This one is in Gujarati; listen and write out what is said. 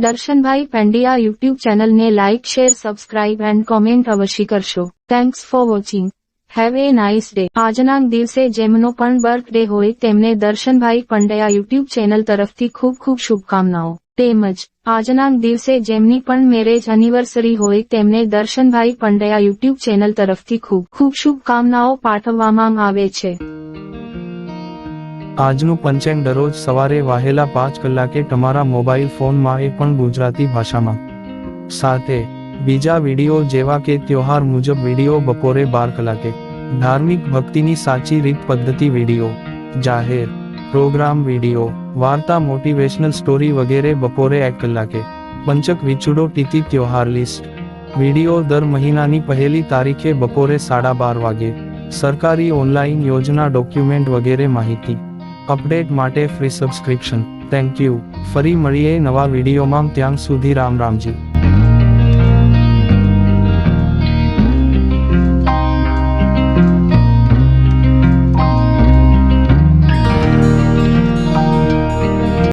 દર્શનભાઈ પંડ્યા યુટ્યુબ ચેનલને like share subscribe and comment અવશ્ય કરશો. Thanks for watching. Have a nice day. આજના દિવસે જેમનો પણ બર્થડે હોય તેમને દર્શનભાઈ પંડ્યા યુટ્યુબ ચેનલ તરફથી ખૂબ ખૂબ શુભકામનાઓ. તેમજ આજના દિવસે જેમની પણ મેરેજ એનિવર્સરી હોય તેમને દર્શનભાઈ પંડ્યા યુટ્યુબ ચેનલ તરફથી ખૂબ ખૂબ શુભકામનાઓ પાઠવવામાં આવે છે. આજનું પંચાંગ દરરોજ સવારે વહેલા 5 કલાકે તમારા મોબાઈલ ફોનમાં એ પણ ગુજરાતી ભાષામાં. સાથે બીજા વિડીયો જેવા કે ત્યોહાર મુજબ વિડીયો બપોરે 12 કલાકે, ધાર્મિક ભક્તિની સાચી રીત પદ્ધતિ વિડીયો, જાહેર પ્રોગ્રામ વિડીયો, વાર્તા મોટિવેશનલ સ્ટોરી વગેરે બપોરે 1 કલાકે, પંચક વિચુડો તિથિ ત્યોહાર લિસ્ટ વિડીયો દર મહિનાની પહેલી તારીખે બપોરે 12:30 વાગે, સરકારી ઓનલાઈન યોજના ડોક્યુમેન્ટ વગેરે માહિતી અપડેટ માટે ફ્રી સબસ્ક્રિપ્શન. Thank you. ફરી મળીએ નવા વિડીયોમાં. ત્યાં સુધી રામ રામજી.